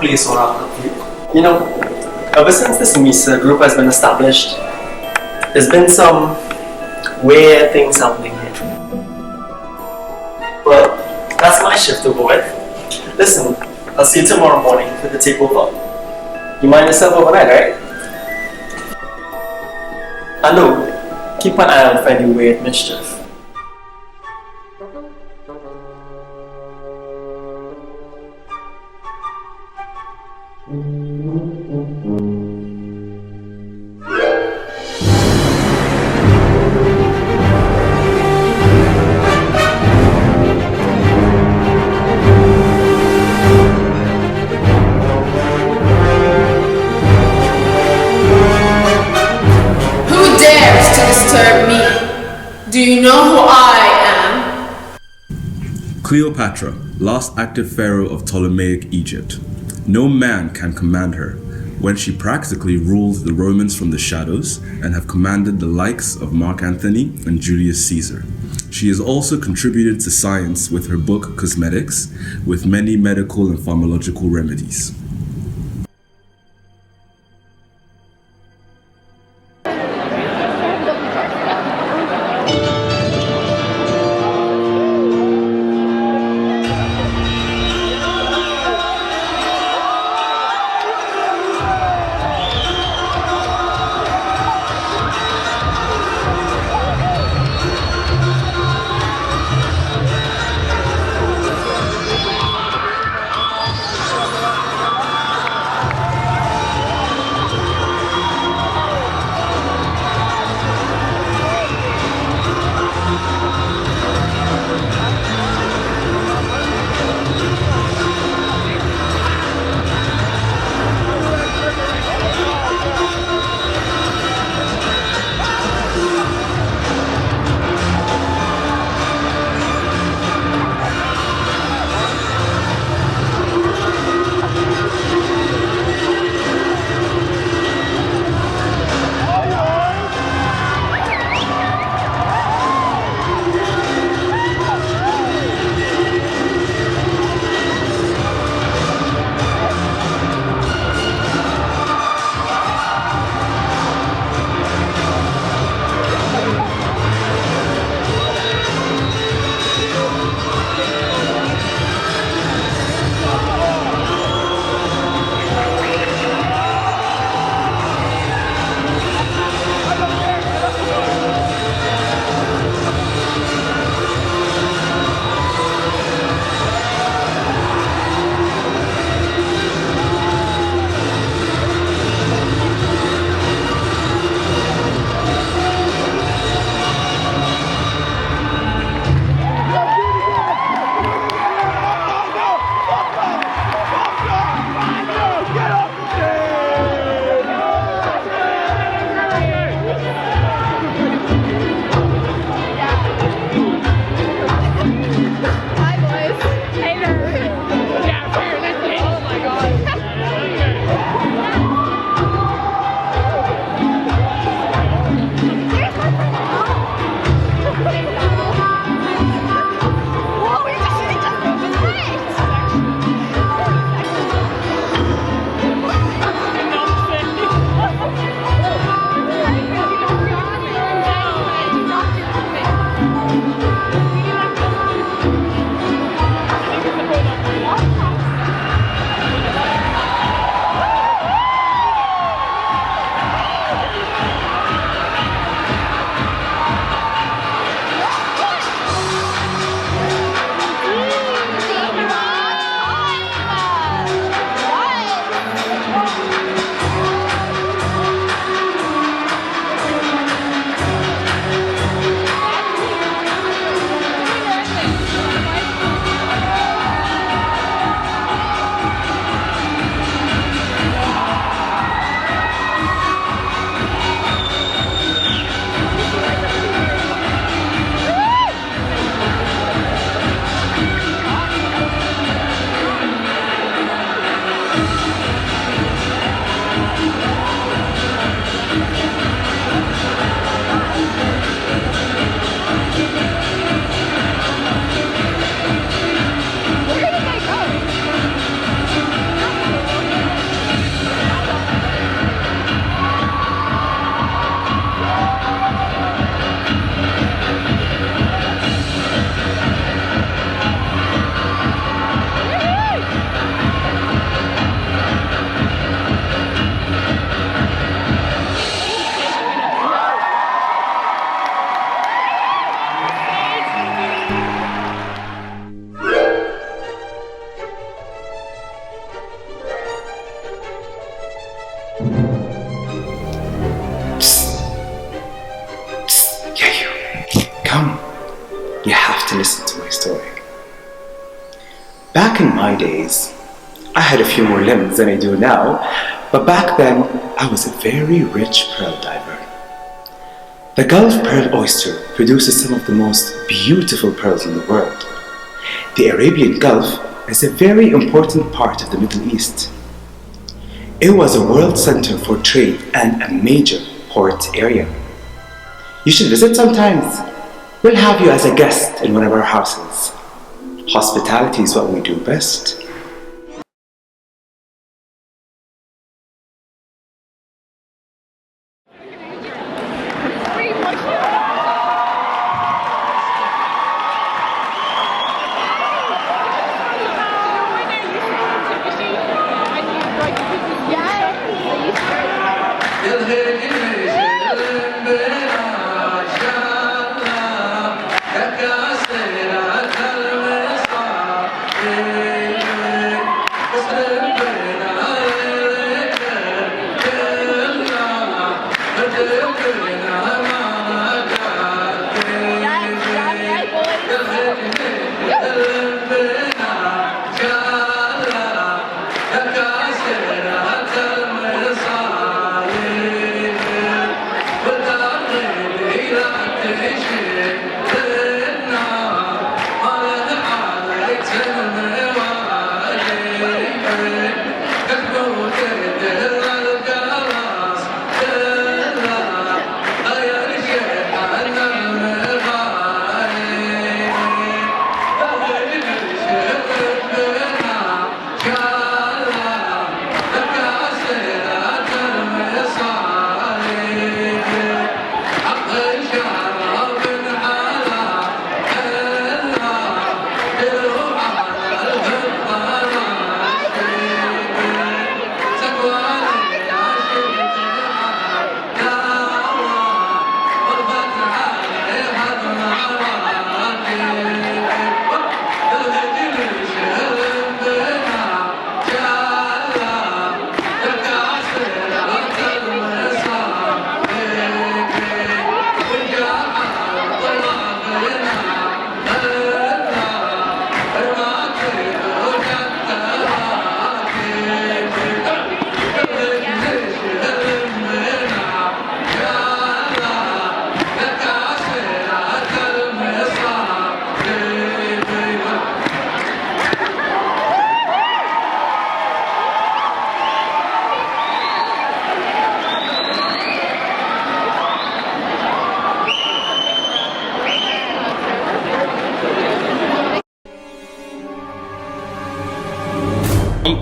place around you. You know, ever since this MESA group has been established, there's been some weird things happening here. Well, that's my shift over with. Listen, I'll see you tomorrow morning for the takeover. You mind yourself overnight, right? And no, keep an eye out for any weird mischief. Do you know who I am? Cleopatra, last active pharaoh of Ptolemaic Egypt. No man can command her, when she practically ruled the Romans from the shadows and have commanded the likes of Mark Antony and Julius Caesar. She has also contributed to science with her book Cosmetics, with many medical and pharmacological remedies. Back in my days, I had a few more limbs than I do now, but back then I was a very rich pearl diver. The Gulf pearl oyster produces some of the most beautiful pearls in the world. The Arabian Gulf is a very important part of the Middle East. It was a world center for trade and a major port area. You should visit sometimes. We'll have you as a guest in one of our houses. Hospitality is what we do best.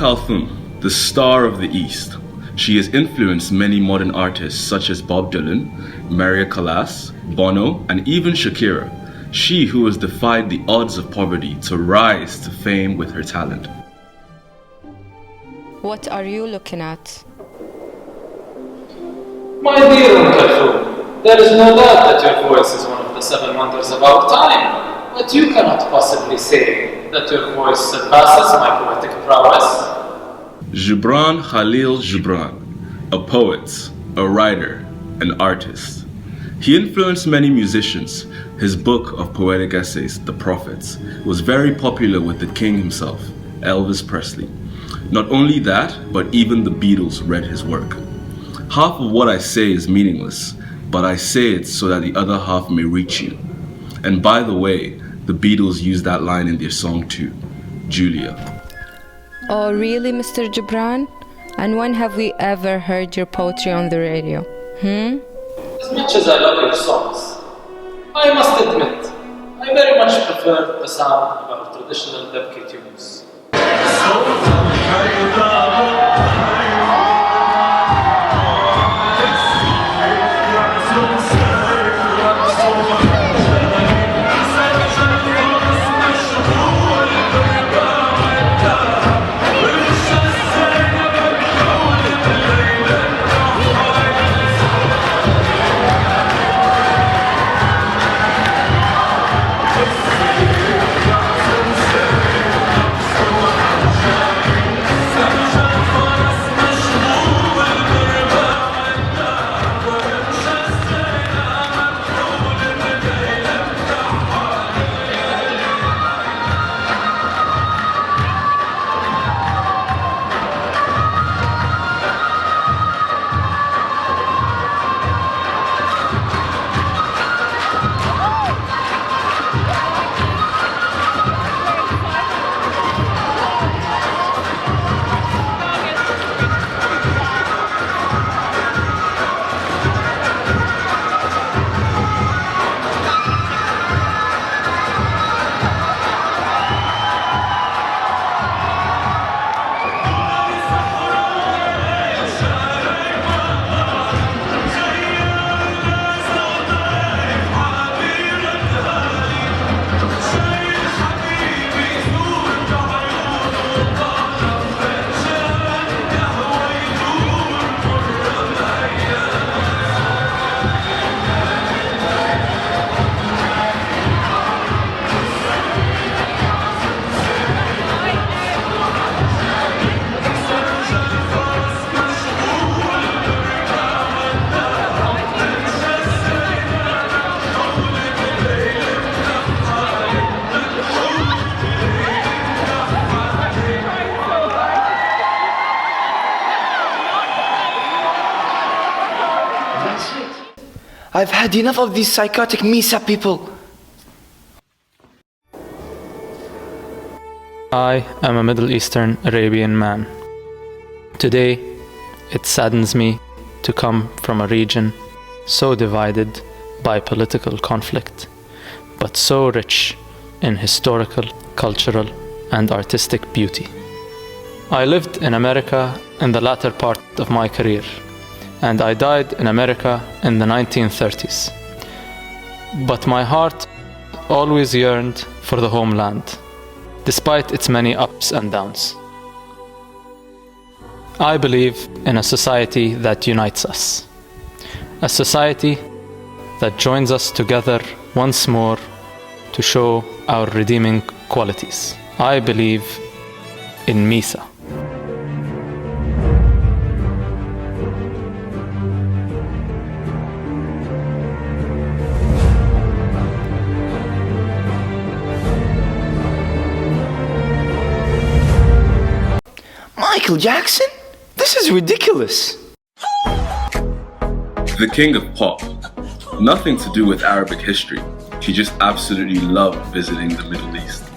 Kulthum, the star of the East. She has influenced many modern artists such as Bob Dylan, Maria Callas, Bono, and even Shakira. She who has defied the odds of poverty to rise to fame with her talent. What are you looking at? My dear Kulthum, there is no doubt that your voice is one of the seven wonders of our time, but you cannot possibly say that your voice surpasses my poetic prowess. Gibran Khalil Gibran, a poet, a writer, an artist. He influenced many musicians. His book of poetic essays, The Prophets, was very popular with the king himself, Elvis Presley. Not only that, but even the Beatles read his work. Half of what I say is meaningless, but I say it so that the other half may reach you. And by the way, the Beatles used that line in their song too, Julia. Oh, really, Mr. Gibran? And when have we ever heard your poetry on the radio? As much as I love your songs, I must admit, I very much prefer the sound of our traditional Debki tunes. I've had enough of these psychotic MESA people. I am a Middle Eastern Arabian man. Today, it saddens me to come from a region so divided by political conflict, but so rich in historical, cultural, and artistic beauty. I lived in America in the latter part of my career, and I died in America in the 1930s. But my heart always yearned for the homeland, despite its many ups and downs. I believe in a society that unites us, a society that joins us together once more to show our redeeming qualities. I believe in MESA. Michael Jackson? This is ridiculous. The king of pop. Nothing to do with Arabic history. He just absolutely loved visiting the Middle East.